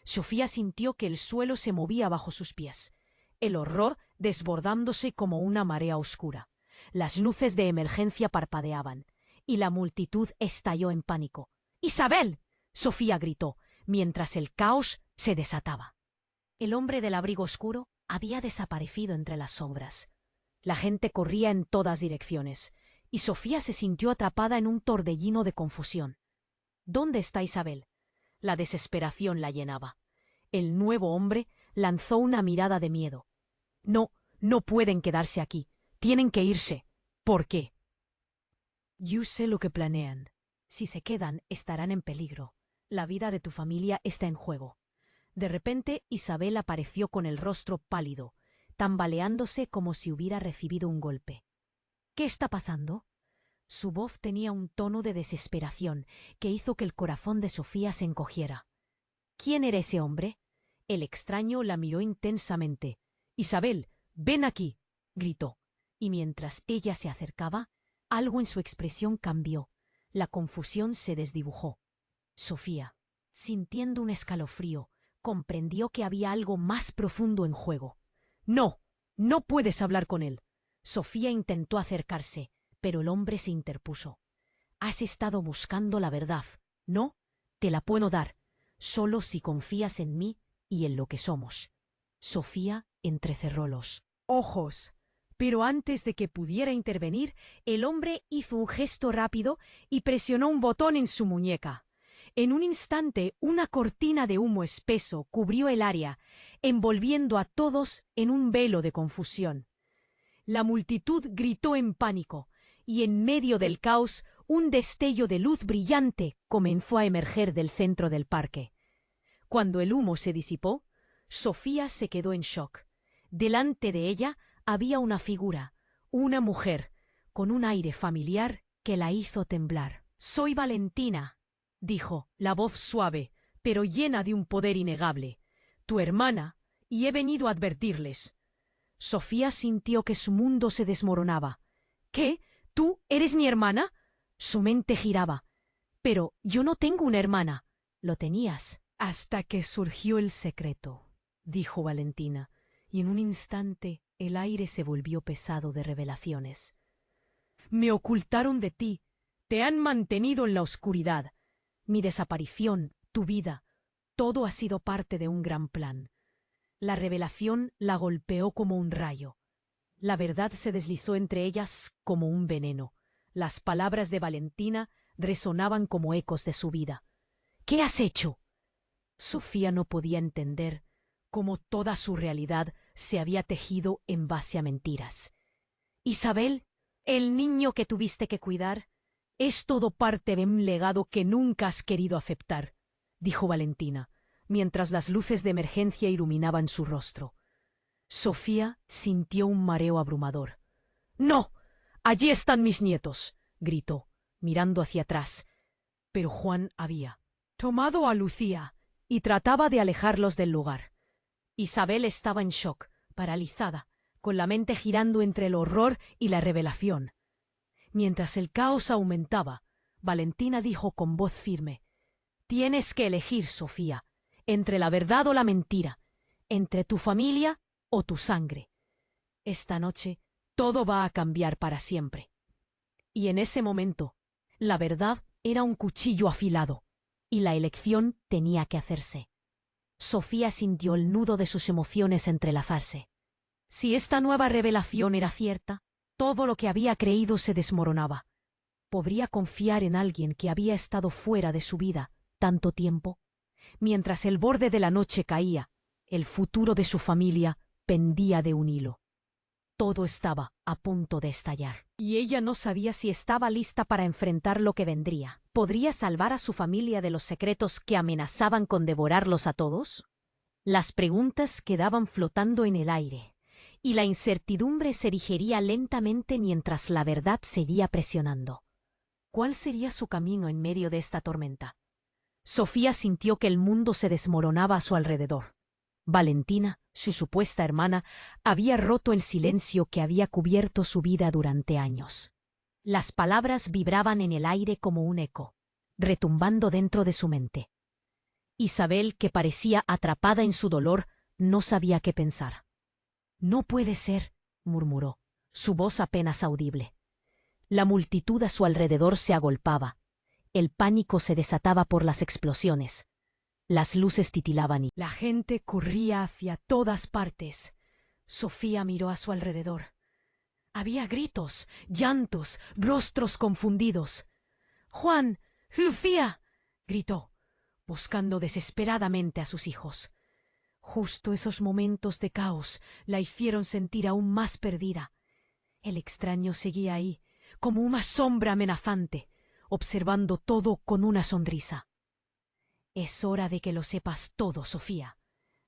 Sofía sintió que el suelo se movía bajo sus pies, el horror desbordándose como una marea oscura. Las luces de emergencia parpadeaban, y la multitud estalló en pánico. «¡Isabel!», Sofía gritó, mientras el caos se desataba. El hombre del abrigo oscuro había desaparecido entre las sombras. La gente corría en todas direcciones, y Sofía se sintió atrapada en un torbellino de confusión. «¿Dónde está Isabel?». La desesperación la llenaba. El nuevo hombre lanzó una mirada de miedo. «No, no pueden quedarse aquí. Tienen que irse». «¿Por qué?». «Yo sé lo que planean. Si se quedan, estarán en peligro. La vida de tu familia está en juego». De repente, Isabel apareció con el rostro pálido, tambaleándose como si hubiera recibido un golpe. «¿Qué está pasando?». Su voz tenía un tono de desesperación que hizo que el corazón de Sofía se encogiera. ¿Quién era ese hombre? El extraño la miró intensamente. «Isabel, ven aquí», gritó, y mientras ella se acercaba, algo en su expresión cambió. La confusión se desdibujó. Sofía, sintiendo un escalofrío, comprendió que había algo más profundo en juego. «No, no puedes hablar con él». Sofía intentó acercarse, pero el hombre se interpuso. «Has estado buscando la verdad, ¿no? Te la puedo dar, solo si confías en mí y en lo que somos». Sofía entrecerró los ojos, pero antes de que pudiera intervenir, el hombre hizo un gesto rápido y presionó un botón en su muñeca. En un instante, una cortina de humo espeso cubrió el área, envolviendo a todos en un velo de confusión. La multitud gritó en pánico, y en medio del caos, un destello de luz brillante comenzó a emerger del centro del parque. Cuando el humo se disipó, Sofía se quedó en shock. Delante de ella había una figura, una mujer, con un aire familiar que la hizo temblar. «Soy Valentina», dijo, la voz suave, pero llena de un poder innegable. «Tu hermana, y he venido a advertirles». Sofía sintió que su mundo se desmoronaba. «¿Qué? ¿Tú eres mi hermana?» Su mente giraba. «Pero yo no tengo una hermana». «Lo tenías, hasta que surgió el secreto», dijo Valentina, y en un instante el aire se volvió pesado de revelaciones. «Me ocultaron de ti, te han mantenido en la oscuridad. Mi desaparición, tu vida, todo ha sido parte de un gran plan». La revelación la golpeó como un rayo. La verdad se deslizó entre ellas como un veneno. Las palabras de Valentina resonaban como ecos de su vida. «¿Qué has hecho?». Sofía no podía entender cómo toda su realidad se había tejido en base a mentiras. «Isabel, el niño que tuviste que cuidar, es todo parte de un legado que nunca has querido aceptar», dijo Valentina, mientras las luces de emergencia iluminaban su rostro. Sofía sintió un mareo abrumador. «¡No! Allí están mis nietos», gritó, mirando hacia atrás. Pero Juan había tomado a Lucía y trataba de alejarlos del lugar. Isabel estaba en shock, paralizada, con la mente girando entre el horror y la revelación. Mientras el caos aumentaba, Valentina dijo con voz firme: «Tienes que elegir, Sofía, entre la verdad o la mentira, entre tu familia o tu sangre. Esta noche todo va a cambiar para siempre». Y en ese momento, la verdad era un cuchillo afilado, y la elección tenía que hacerse. Sofía sintió el nudo de sus emociones entrelazarse. Si esta nueva revelación era cierta, todo lo que había creído se desmoronaba. ¿Podría confiar en alguien que había estado fuera de su vida tanto tiempo? Mientras el borde de la noche caía, el futuro de su familia pendía de un hilo. Todo estaba a punto de estallar, y ella no sabía si estaba lista para enfrentar lo que vendría. ¿Podría salvar a su familia de los secretos que amenazaban con devorarlos a todos? Las preguntas quedaban flotando en el aire, y la incertidumbre se erigiría lentamente mientras la verdad seguía presionando. ¿Cuál sería su camino en medio de esta tormenta? Sofía sintió que el mundo se desmoronaba a su alrededor. Valentina, su supuesta hermana, había roto el silencio que había cubierto su vida durante años. Las palabras vibraban en el aire como un eco, retumbando dentro de su mente. Isabel, que parecía atrapada en su dolor, no sabía qué pensar. «No puede ser», murmuró, su voz apenas audible. La multitud a su alrededor se agolpaba. El pánico se desataba por las explosiones. Las luces titilaban y la gente corría hacia todas partes. Sofía miró a su alrededor. Había gritos, llantos, rostros confundidos. «¡Juan! ¡Lucía!», gritó, buscando desesperadamente a sus hijos. Justo esos momentos de caos la hicieron sentir aún más perdida. El extraño seguía ahí, como una sombra amenazante, observando todo con una sonrisa. «Es hora de que lo sepas todo, Sofía»,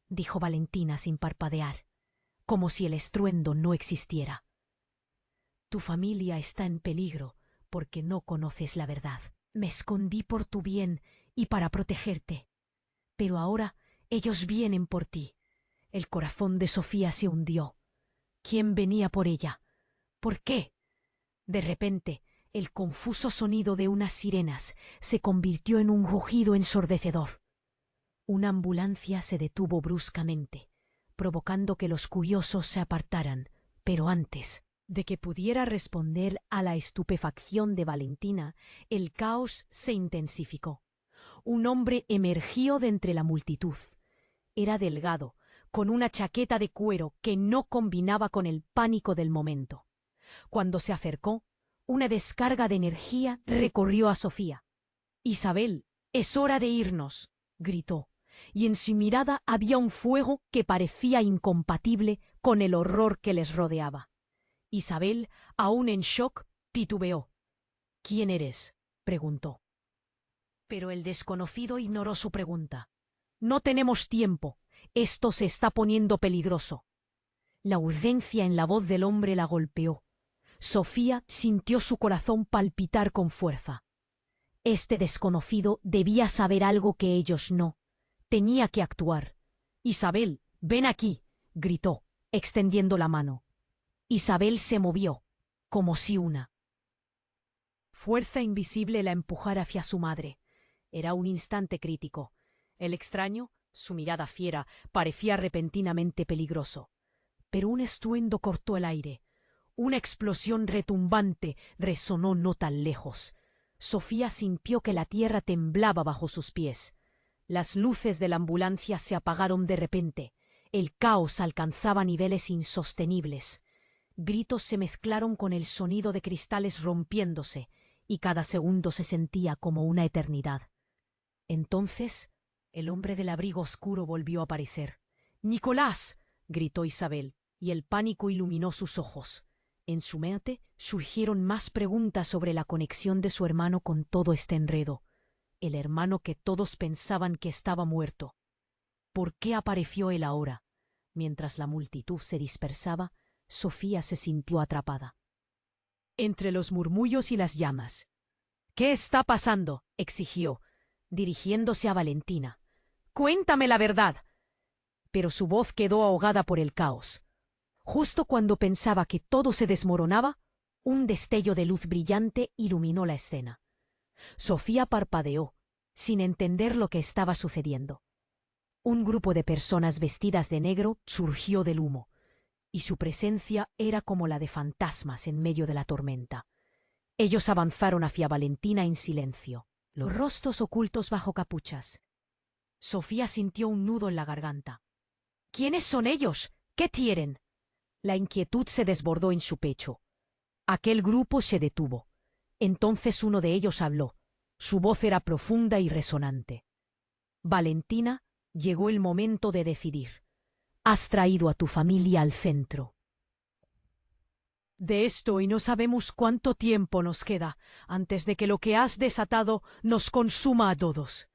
dijo Valentina sin parpadear, como si el estruendo no existiera. «Tu familia está en peligro porque no conoces la verdad. Me escondí por tu bien y para protegerte. Pero ahora ellos vienen por ti. El corazón de Sofía se hundió. ¿Quién venía por ella? ¿Por qué? De repente, el confuso sonido de unas sirenas se convirtió en un rugido ensordecedor. Una ambulancia se detuvo bruscamente, provocando que los curiosos se apartaran, pero antes de que pudiera responder a la estupefacción de Valentina, el caos se intensificó. Un hombre emergió de entre la multitud. Era delgado, con una chaqueta de cuero que no combinaba con el pánico del momento. Cuando se acercó, una descarga de energía recorrió a Sofía. «Isabel, es hora de irnos», gritó, y en su mirada había un fuego que parecía incompatible con el horror que les rodeaba. Isabel, aún en shock, titubeó. «¿Quién eres?», preguntó. Pero el desconocido ignoró su pregunta. «No tenemos tiempo. Esto se está poniendo peligroso». La urgencia en la voz del hombre la golpeó. Sofía sintió su corazón palpitar con fuerza. Este desconocido debía saber algo que ellos no. Tenía que actuar. «Isabel, ven aquí», gritó, extendiendo la mano. Isabel se movió, como si una fuerza invisible la empujara hacia su madre. Era un instante crítico. El extraño, su mirada fiera, parecía repentinamente peligroso. Pero un estruendo cortó el aire. Una explosión retumbante resonó no tan lejos. Sofía sintió que la tierra temblaba bajo sus pies. Las luces de la ambulancia se apagaron de repente. El caos alcanzaba niveles insostenibles. Gritos se mezclaron con el sonido de cristales rompiéndose, y cada segundo se sentía como una eternidad. Entonces, el hombre del abrigo oscuro volvió a aparecer. «¡Nicolás!», gritó Isabel, y el pánico iluminó sus ojos. En su mente surgieron más preguntas sobre la conexión de su hermano con todo este enredo. El hermano que todos pensaban que estaba muerto. ¿Por qué apareció él ahora? Mientras la multitud se dispersaba, Sofía se sintió atrapada entre los murmullos y las llamas. «¿Qué está pasando?», exigió, dirigiéndose a Valentina. «Cuéntame la verdad». Pero su voz quedó ahogada por el caos. Justo cuando pensaba que todo se desmoronaba, un destello de luz brillante iluminó la escena. Sofía parpadeó, sin entender lo que estaba sucediendo. Un grupo de personas vestidas de negro surgió del humo, y su presencia era como la de fantasmas en medio de la tormenta. Ellos avanzaron hacia Valentina en silencio, los rostros ocultos bajo capuchas. Sofía sintió un nudo en la garganta. «¿Quiénes son ellos? ¿Qué quieren?». La inquietud se desbordó en su pecho. Aquel grupo se detuvo. Entonces uno de ellos habló. Su voz era profunda y resonante. «Valentina, llegó el momento de decidir. Has traído a tu familia al centro de esto y no sabemos cuánto tiempo nos queda antes de que lo que has desatado nos consuma a todos».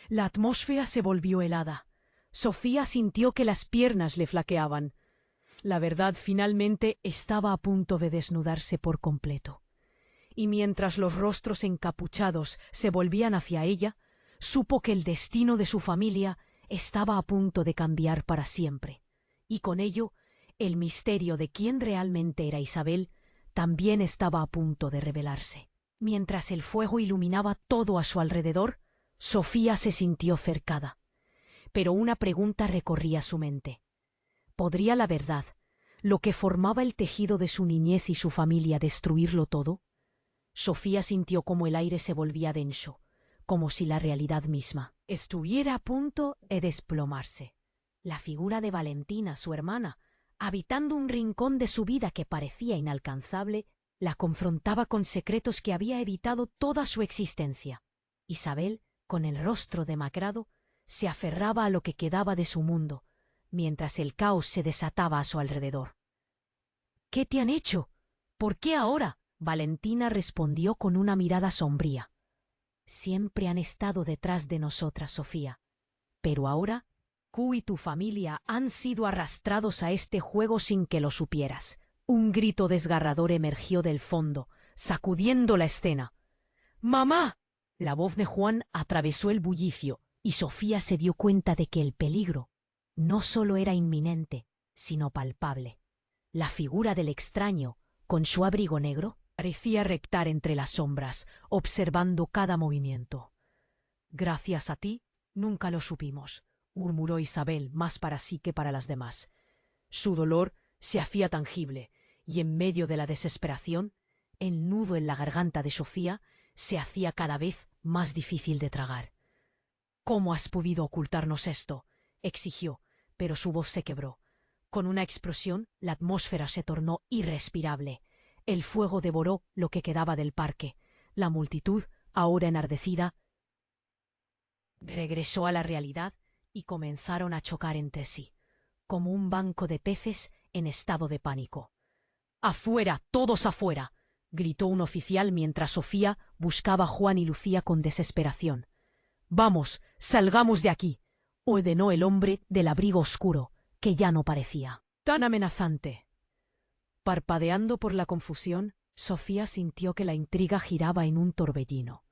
La atmósfera se volvió helada. Sofía sintió que las piernas le flaqueaban. La verdad finalmente estaba a punto de desnudarse por completo. Y mientras los rostros encapuchados se volvían hacia ella, supo que el destino de su familia estaba a punto de cambiar para siempre. Y con ello, el misterio de quién realmente era Isabel también estaba a punto de revelarse. Mientras el fuego iluminaba todo a su alrededor, Sofía se sintió cercada. Pero una pregunta recorría su mente. ¿Podría la verdad, lo que formaba el tejido de su niñez y su familia, destruirlo todo? Sofía sintió como el aire se volvía denso, como si la realidad misma estuviera a punto de desplomarse. La figura de Valentina, su hermana, habitando un rincón de su vida que parecía inalcanzable, la confrontaba con secretos que había evitado toda su existencia. Isabel, con el rostro demacrado, se aferraba a lo que quedaba de su mundo, mientras el caos se desataba a su alrededor. «¿Qué te han hecho? ¿Por qué ahora?», Valentina respondió con una mirada sombría. «Siempre han estado detrás de nosotras, Sofía. Pero ahora, tú y tu familia han sido arrastrados a este juego sin que lo supieras». Un grito desgarrador emergió del fondo, sacudiendo la escena. ¡Mamá! La voz de Juan atravesó el bullicio y Sofía se dio cuenta de que el peligro no solo era inminente, sino palpable. La figura del extraño, con su abrigo negro, parecía rectar entre las sombras, observando cada movimiento. «Gracias a ti, nunca lo supimos», murmuró Isabel, más para sí que para las demás. Su dolor se hacía tangible, y en medio de la desesperación, el nudo en la garganta de Sofía se hacía cada vez más difícil de tragar. «¿Cómo has podido ocultarnos esto?», exigió, pero su voz se quebró. Con una explosión, la atmósfera se tornó irrespirable. El fuego devoró lo que quedaba del parque. La multitud, ahora enardecida, regresó a la realidad y comenzaron a chocar entre sí, como un banco de peces en estado de pánico. «¡Afuera, todos afuera!», gritó un oficial mientras Sofía buscaba a Juan y Lucía con desesperación. «Vamos, salgamos de aquí», ordenó el hombre del abrigo oscuro, que ya no parecía tan amenazante. Parpadeando por la confusión, Sofía sintió que la intriga giraba en un torbellino.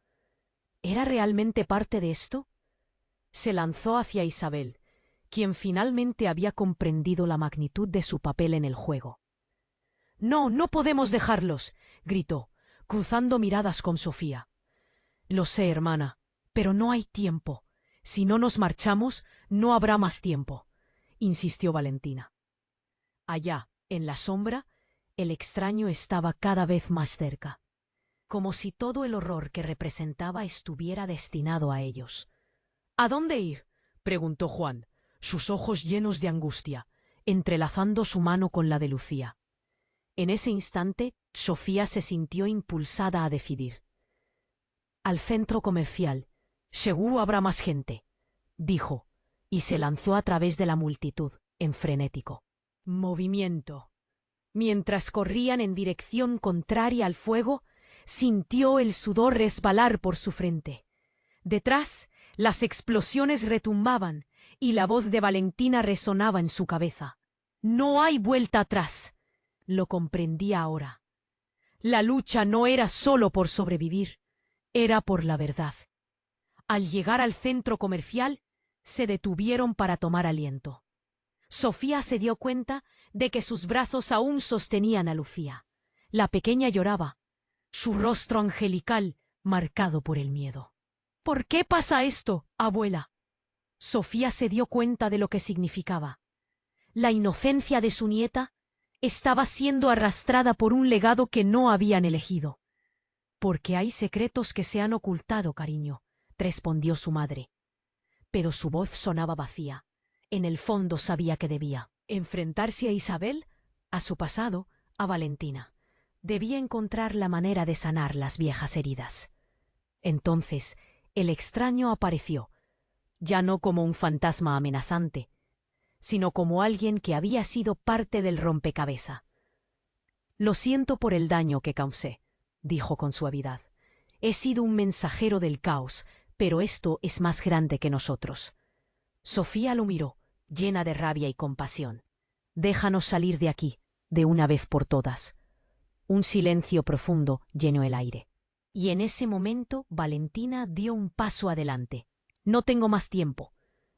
¿Era realmente parte de esto? Se lanzó hacia Isabel, quien finalmente había comprendido la magnitud de su papel en el juego. «No, no podemos dejarlos», gritó, cruzando miradas con Sofía. «Lo sé, hermana, pero no hay tiempo. Si no nos marchamos, no habrá más tiempo», insistió Valentina. Allá, en la sombra, el extraño estaba cada vez más cerca, como si todo el horror que representaba estuviera destinado a ellos. «¿A dónde ir?», preguntó Juan, sus ojos llenos de angustia, entrelazando su mano con la de Lucía. En ese instante, Sofía se sintió impulsada a decidir. «Al centro comercial. Seguro habrá más gente», dijo, y se lanzó a través de la multitud, en frenético movimiento. Mientras corrían en dirección contraria al fuego, sintió el sudor resbalar por su frente. Detrás, las explosiones retumbaban y la voz de Valentina resonaba en su cabeza. «No hay vuelta atrás», lo comprendía ahora. La lucha no era solo por sobrevivir, era por la verdad. Al llegar al centro comercial, se detuvieron para tomar aliento. Sofía se dio cuenta de que sus brazos aún sostenían a Lucía. La pequeña lloraba, su rostro angelical marcado por el miedo. «¿Por qué pasa esto, abuela?». Sofía se dio cuenta de lo que significaba. La inocencia de su nieta estaba siendo arrastrada por un legado que no habían elegido. «Porque hay secretos que se han ocultado, cariño», respondió su madre. Pero su voz sonaba vacía. En el fondo sabía que debía enfrentarse a Isabel, a su pasado, a Valentina. Debía encontrar la manera de sanar las viejas heridas. Entonces, el extraño apareció, ya no como un fantasma amenazante, sino como alguien que había sido parte del rompecabezas. «Lo siento por el daño que causé», dijo con suavidad. «He sido un mensajero del caos, pero esto es más grande que nosotros». Sofía lo miró, llena de rabia y compasión. «Déjanos salir de aquí, de una vez por todas». Un silencio profundo llenó el aire. Y en ese momento Valentina dio un paso adelante. «No tengo más tiempo.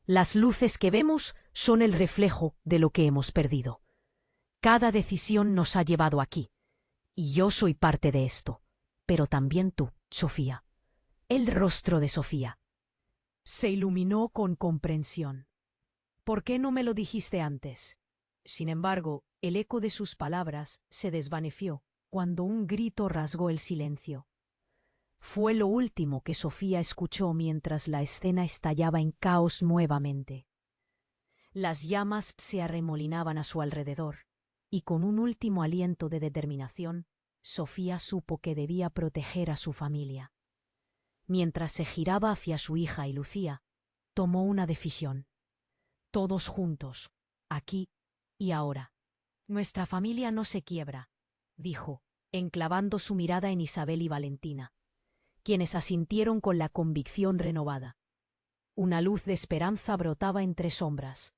Las luces que vemos son el reflejo de lo que hemos perdido. Cada decisión nos ha llevado aquí. Y yo soy parte de esto. Pero también tú, Sofía». El rostro de Sofía se iluminó con comprensión. «¿Por qué no me lo dijiste antes?». Sin embargo, el eco de sus palabras se desvaneció cuando un grito rasgó el silencio. Fue lo último que Sofía escuchó mientras la escena estallaba en caos nuevamente. Las llamas se arremolinaban a su alrededor, y con un último aliento de determinación, Sofía supo que debía proteger a su familia. Mientras se giraba hacia su hija y Lucía, tomó una decisión. «Todos juntos, aquí y ahora. Nuestra familia no se quiebra», dijo, enclavando su mirada en Isabel y Valentina, quienes asintieron con la convicción renovada. Una luz de esperanza brotaba entre sombras.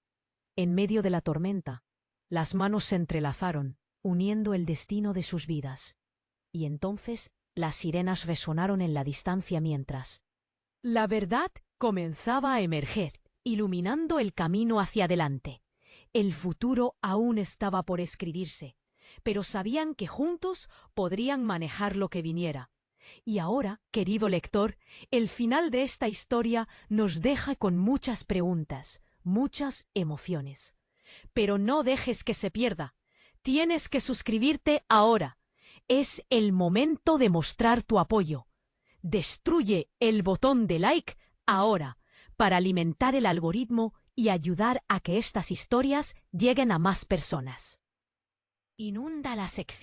En medio de la tormenta, las manos se entrelazaron, uniendo el destino de sus vidas. Y entonces las sirenas resonaron en la distancia mientras la verdad comenzaba a emerger, iluminando el camino hacia adelante. El futuro aún estaba por escribirse, pero sabían que juntos podrían manejar lo que viniera. Y ahora, querido lector, el final de esta historia nos deja con muchas preguntas, muchas emociones. Pero no dejes que se pierda. Tienes que suscribirte ahora. Es el momento de mostrar tu apoyo. Destruye el botón de like ahora para alimentar el algoritmo y ayudar a que estas historias lleguen a más personas. Inunda la sección.